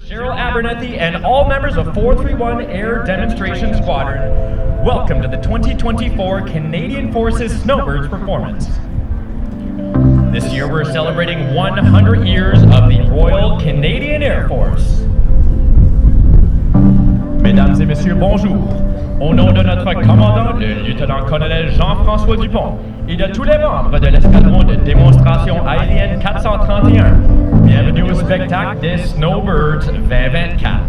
And all members of 431 Air Demonstration Squadron, welcome to the 2024 Canadian Forces Snowbirds performance. This year we're celebrating 100 years of the Royal Canadian Air Force. Mesdames et messieurs, bonjour. Au nom de notre commandant, le lieutenant-colonel Jean-François Dupont, et de tous les membres de l'escadron de démonstration aérienne 431, bienvenue au spectacle des Snowbirds 2024.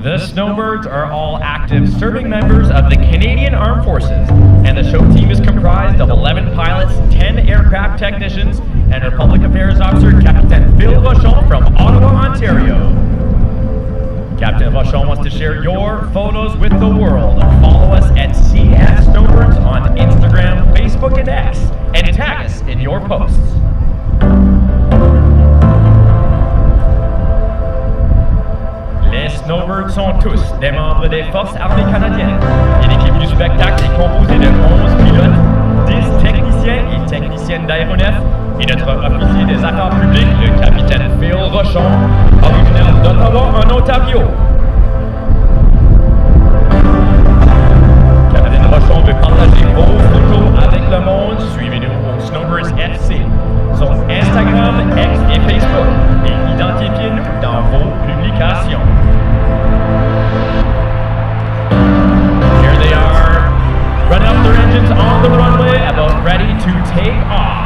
The Snowbirds are all active serving members of the Canadian Armed Forces, and the show team is comprised of 11 pilots, 10 aircraft technicians, and our Public Affairs Officer, Captain Phil Rochon from Ottawa, Ontario. Captain Rochon wants to share your photos with the world. Follow us at CYXX Snowbirds on Instagram, Facebook, and X, and tag us in your posts. Les Snowbirds sont tous des membres des Forces armées canadiennes. Et l'équipe du spectacle est composée de 11 pilotes, 10 techniciens et techniciennes d'aéronefs, et notre officier des affaires publiques, le capitaine Phil Rochon, originaire d'Ottawa en Ontario. Capitaine Rochon veut partager vos photos avec le monde. Suivez-nous au Snowbirds FC sur Instagram, X et Facebook, et identifiez-nous dans vos publications. Here they are, running up their engines on the runway, about ready to take off.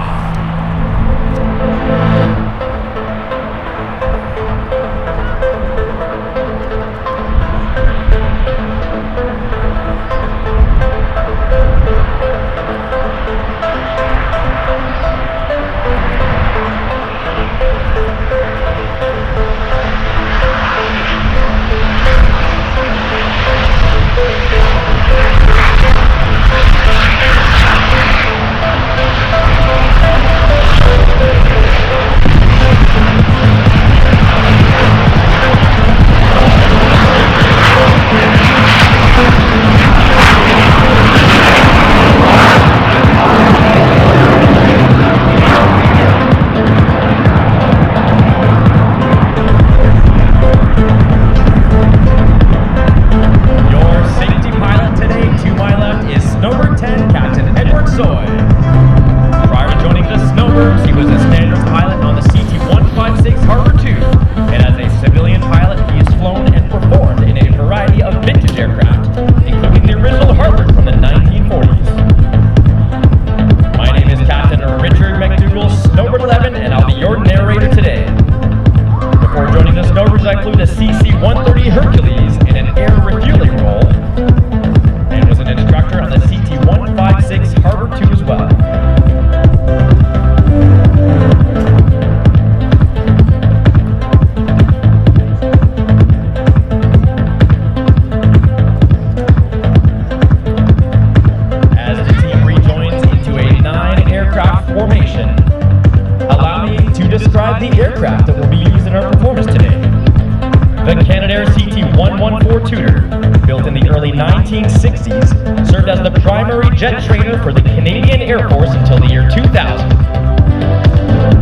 Tutor, built in the early 1960s, served as the primary jet trainer for the Canadian Air Force until the year 2000.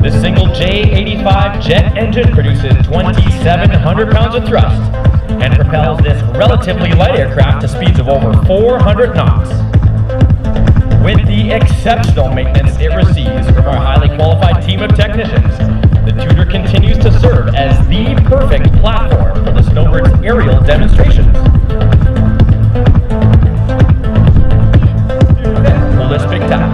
The single J-85 jet engine produces 2,700 pounds of thrust and propels this relatively light aircraft to speeds of over 400 knots. With the exceptional maintenance it receives from our highly qualified team of technicians, the Tutor continues to serve as the perfect platform for the Snowbirds aerial demonstrations. Holistic tack.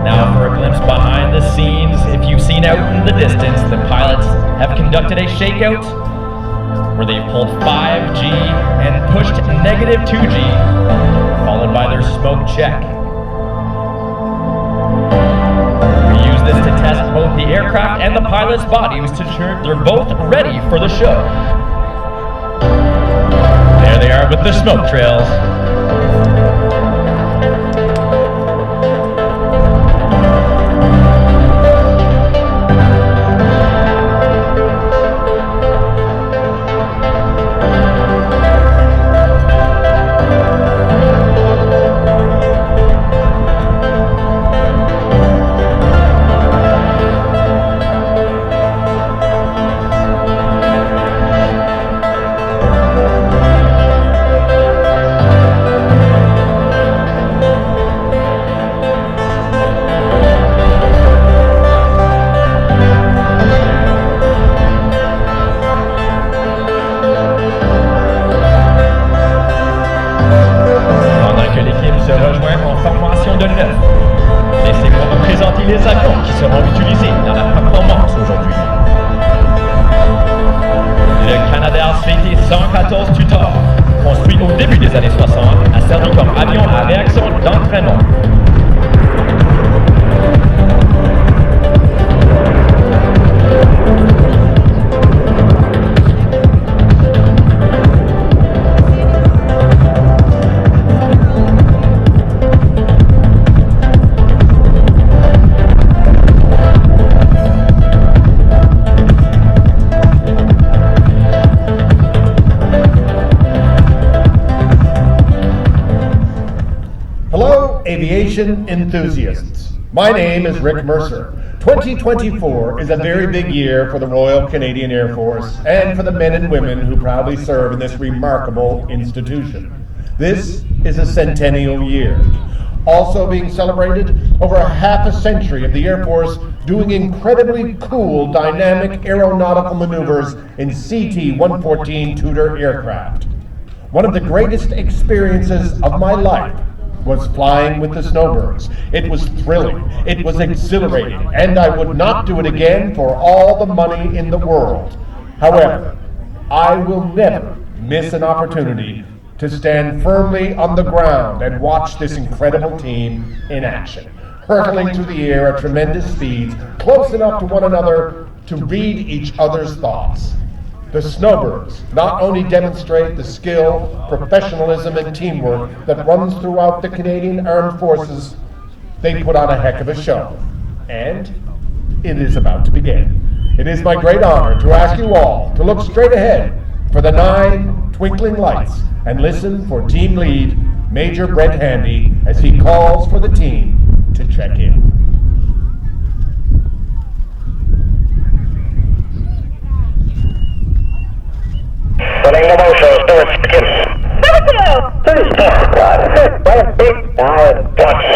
Now for a glimpse behind the scenes. If you've seen out in the distance, the pilots have conducted a shakeout where they've pulled 5G and pushed negative 2G, followed by their smoke check. This to test both the aircraft and the pilot's bodies to ensure they're both ready for the show. There they are with the smoke trails. de neuf. Laissez-moi vous présenter les avions qui seront utilisés dans la performance aujourd'hui. Le Canadair CT-114 Tutor, construit au début des années 60, a servi comme avion à réaction d'entraînement. Aviation enthusiasts. My name is Rick Mercer. 2024 is a very big year for the Royal Canadian Air Force and for the men and women who proudly serve in this remarkable institution. This is a centennial year. Also being celebrated, over a half a century of the Air Force doing incredibly cool dynamic aeronautical maneuvers in CT-114 Tutor aircraft. One of the greatest experiences of my life was flying with the Snowbirds. It was thrilling, it was exhilarating, and I would not do it again for all the money in the world. However, I will never miss an opportunity to stand firmly on the ground and watch this incredible team in action, hurtling through the air at tremendous speeds, close enough to one another to read each other's thoughts. The Snowbirds not only demonstrate the skill, professionalism, and teamwork that runs throughout the Canadian Armed Forces, they put on a heck of a show. And it is about to begin. It is my great honor to ask you all to look straight ahead for the 9 twinkling lights and listen for team lead, Major Brent Handy, as he calls for the team to check in. Running the motion, Stuart Skip. 37. God, what a big dive bunch.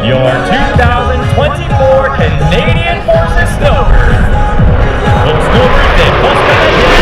Your 2024 Canadian Forces Snowbirds. Aux Snowbirds des Post-Canadiens.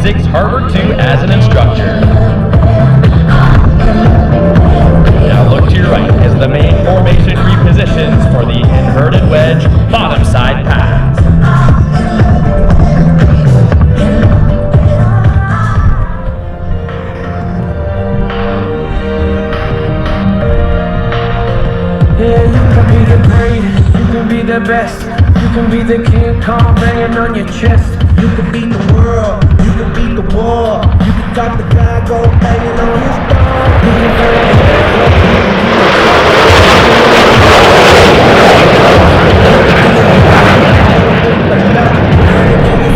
CYXX Harbor 2 as an instructor. Now look to your right as the main formation repositions for the inverted wedge bottom side pass. Yeah, you can be the greatest, you can be the best, you can be the King Kong banging on your chest. You can beat the world, you can beat the war, you can stop the guy go banging on his door. You can throw your hands up, you can be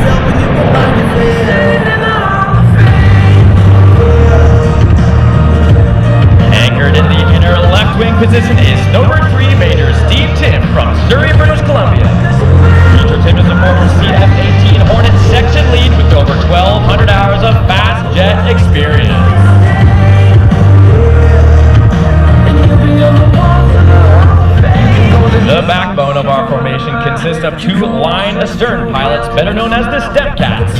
Anchored in the inner left wing position is Snowbird 3 Major Steve Tim from Surrey, British Columbia. Tutor Tim is a former CF-18 Hornet section lead with over 1,200 hours of fast jet experience. The backbone of our formation consists of two line astern pilots, better known as the Step Cats.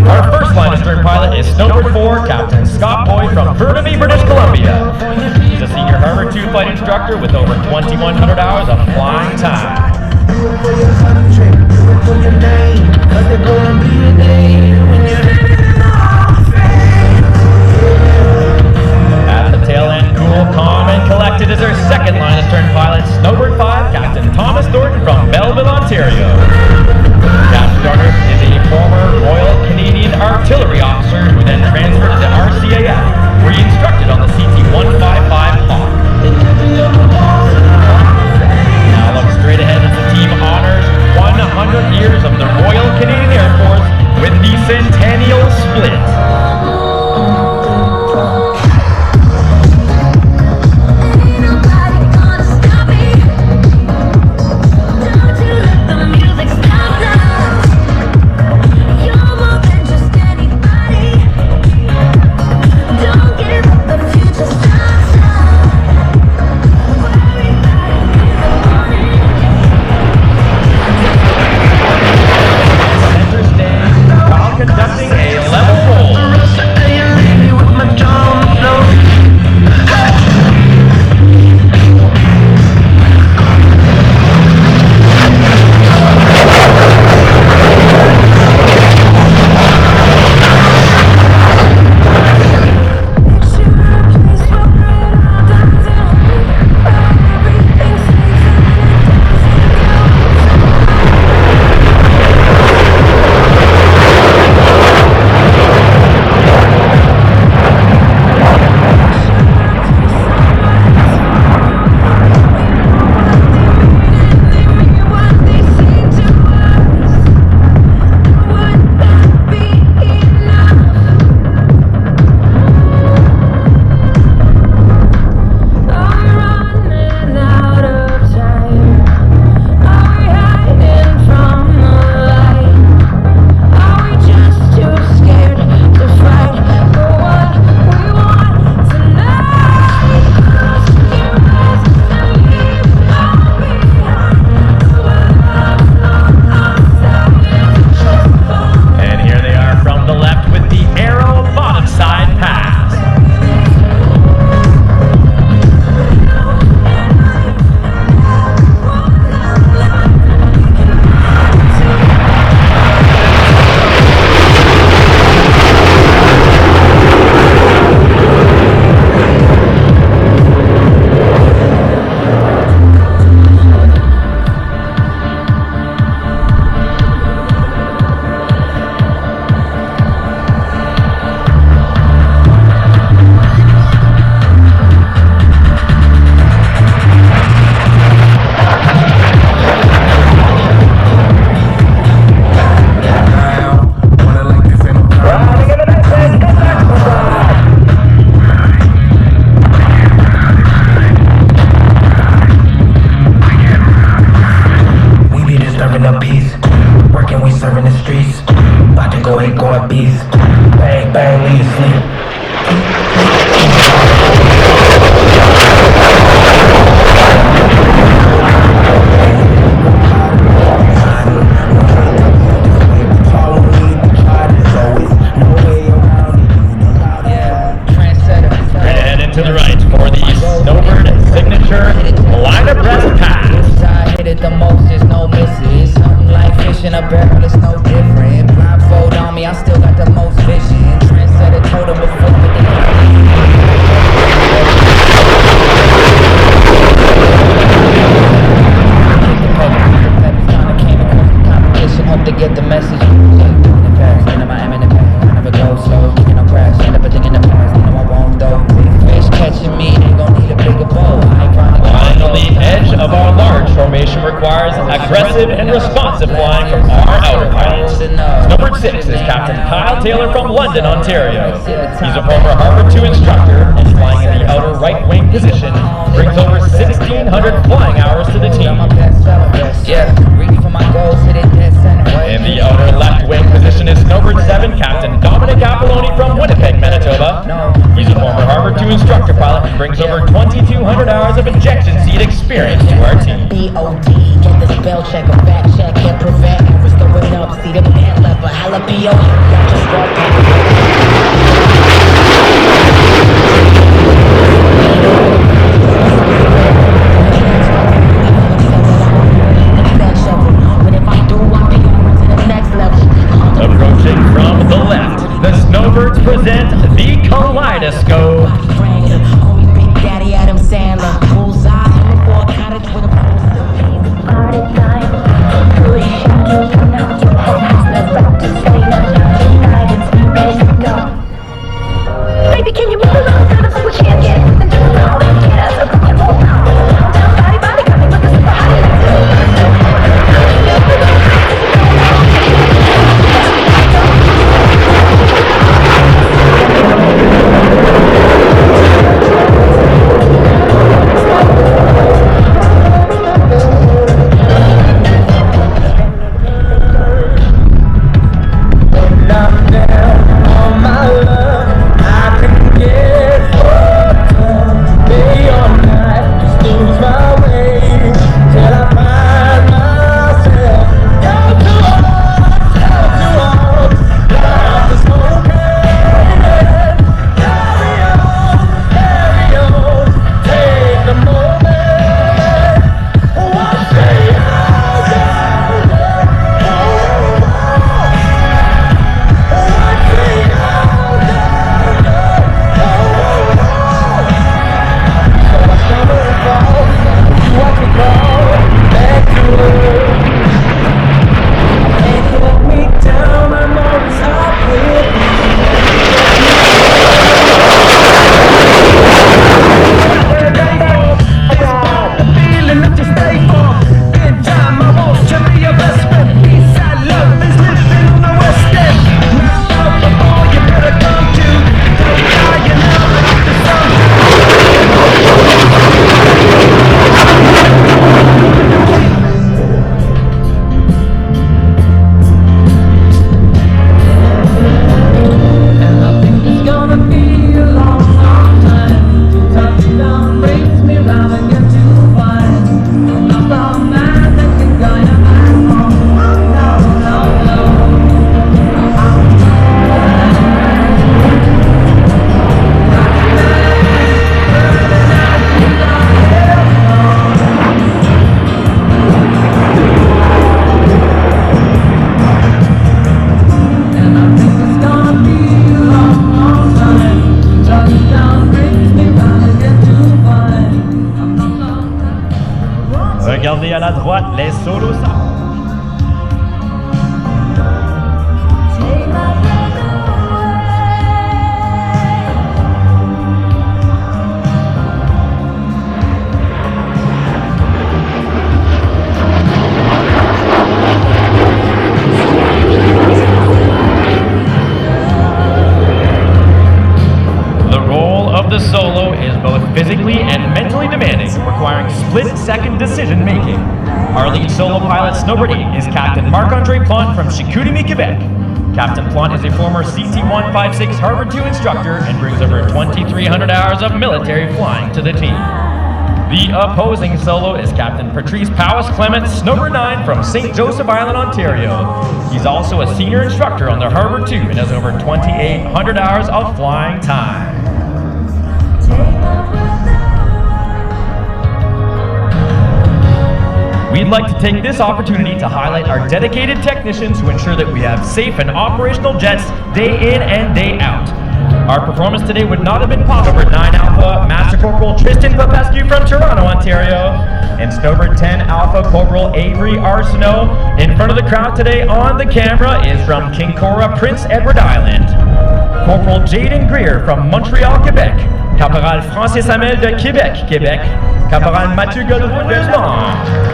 Our first line astern pilot is Snowbird 4 Captain Scott Boyd from Burnaby, British Columbia. He's a senior Harbor 2 flight instructor with over 2,100 hours of flying time. do it for your country, do it for your name, 'cause there's gonna be a day when you're living in the Hall of Fame. At the tail end, cool, calm, and collected is our second line astern pilot, Snowbird 5 Captain Thomas Thornton from Belleville, Ontario. Captain Thornton is a former Royal Canadian Artillery officer who then transferred to the RCAF, where he instructed on the CT-155 Hawk. Now look straight ahead as the team honors 100 years of the Royal Canadian Air Force with the Centennial Split. formation requires aggressive and responsive flying from our outer pilots. Snowbird 6 is Captain Kyle Taylor from London, Ontario. He's a former Harvard 2 instructor and flying in the outer right wing position brings over 1,600 flying hours to the team. In the outer left wing position is Snowbird 7 Captain Dominic Apolloni from Winnipeg, Manitoba. He's a former Harvard 2 instructor pilot and brings over 2,200 hours of injection seat experience to our team. BOD, get the spell check, a fact check, and prevent errors going up. See the man level, jalapeno, just Approaching from the left, the Snowbirds present the Kaleidoscope. Homie Big Daddy Adam Sandler, bullseye, cottage with a party time. Push and keep now. You have no right to say no. Guidance, ready to go. Baby, can you move along to the switch and get and do it all and get us a couple more pounds? Down, body, coming with the super hot. Regardez à la droite, les solos s'approchent. The solo is both physically and mentally demanding, requiring split-second decision-making. Our lead solo pilot, Snowbird 8, is Captain Marc-Andre Plante from Chicoutimi, Quebec. Captain Plante is a former CT-156 Harvard 2 instructor and brings over 2,300 hours of military flying to the team. The opposing solo is Captain Patrice Powis Clement, Snowbird 9 from St. Joseph Island, Ontario. He's also a senior instructor on the Harvard 2 and has over 2,800 hours of flying time. We'd like to take this opportunity to highlight our dedicated technicians who ensure that we have safe and operational jets day in and day out. Our performance today would not have been possible for 9 Alpha Master Corporal Tristan Popescu from Toronto, Ontario, and Snowbird 10 Alpha Corporal Avery Arsenault. In front of the crowd today on the camera is from Kinkora, Prince Edward Island, Corporal Jaden Greer from Montreal, Quebec, Caporal Francis Hamel de Quebec, Quebec, Caporal Mathieu Godreau-Desmond.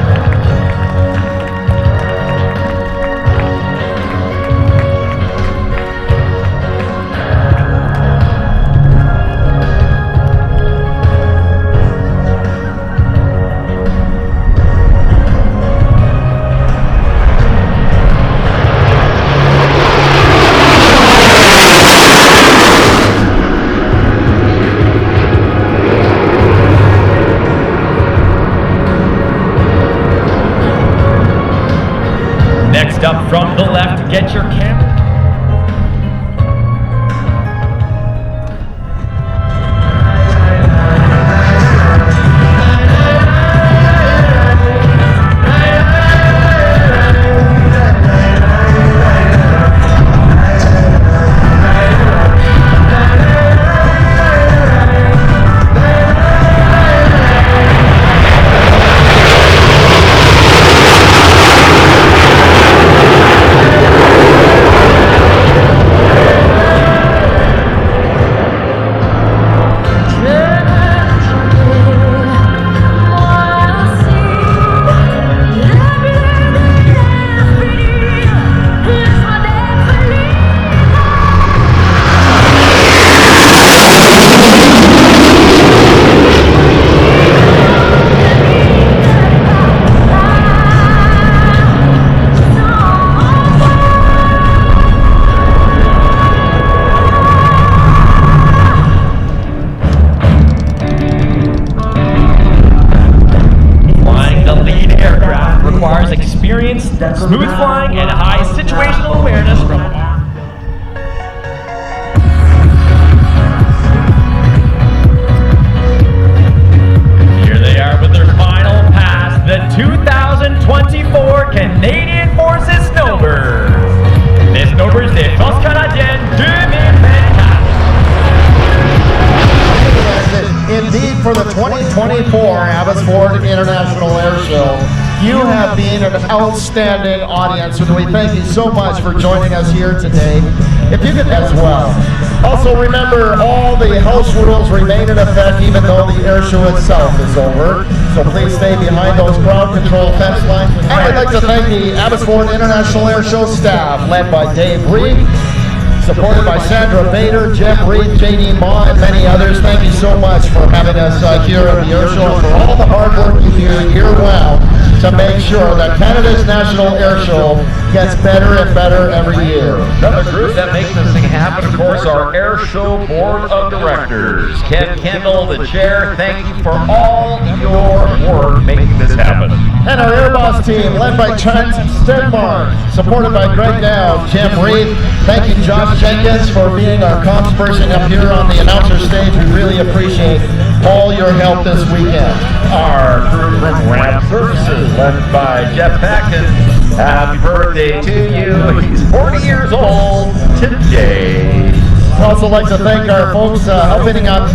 Next up from the left, get your camera. Experience, smooth flying, and high situational awareness from Here they are with their final pass, the 2024 Canadian Forces Snowbirds. Les Snowbirds des Forces Canadiennes 2024. Indeed, for the 2024 Abbotsford International Airshow, you have been an outstanding audience, and we thank you so much for joining us here today. If you could as well. Also remember, all the house rules remain in effect even though the airshow itself is over. So please stay behind those crowd control fence lines. I would like to thank the Abbotsford International Airshow staff, led by Dave Reed, supported by Sandra Bader, Jeff Reed, JD Ma, and many others. Thank you so much for having us here at the airshow and for all the hard work you do year-round to make sure that Canada's National Airshow gets better and better every year. Another group that makes this thing happen, of course, our Airshow Board of Directors. Ken Kendall, the chair, thank you for all your work making this happen. And our Airboss team, led by Trent Stegmar, supported by Greg Dow, Jim Reed. Thank you, Josh Jenkins, for being our comms person up here on the announcer stage. We really appreciate all your help this weekend. Our crew from Ramp Services, led by Jeff Packton. Happy birthday to you. He's 40 years old today. I'd also like to thank our folks helping us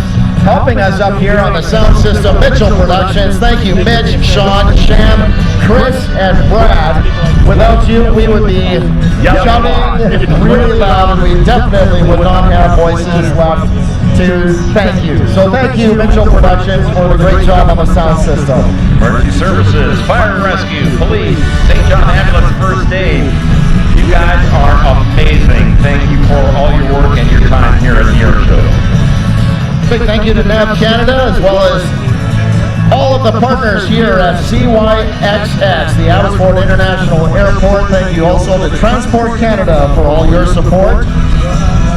up here on the sound system, Mitchell Productions. Thank you, Mitch, Sean, Sham, Chris, and Brad. Without you, we would be shouting really loud, and we definitely would not have voices left to thank you. So thank you, Mitchell Productions, for the great job on the sound system. Emergency Services, Fire and Rescue, Police, St. John Ambulance First Aid. You guys are amazing. Thank you for all your work and your time here at the Airshow. Big thank you to NAV Canada, as well as all of the partners here at CYXX, the Abbotsford International Airport. Thank you also to Transport Canada for all your support.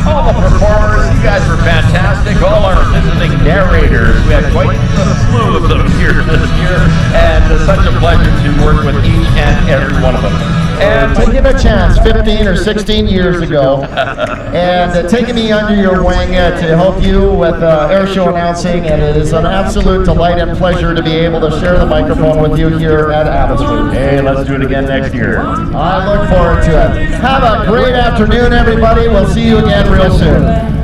All the performers, you guys were fantastic. All our visiting narrators, we had quite a slew of them here this year, and it's such a pleasure to work with each and every one of them. And taking a chance 15 or 16 years ago, and taking me under your wing to help you with airshow announcing, and it is an absolute delight and pleasure to be able to share the microphone with you here at Abbotsford. Hey, let's do it again next year. I look forward to it. Have a great afternoon, everybody. We'll see you again real soon.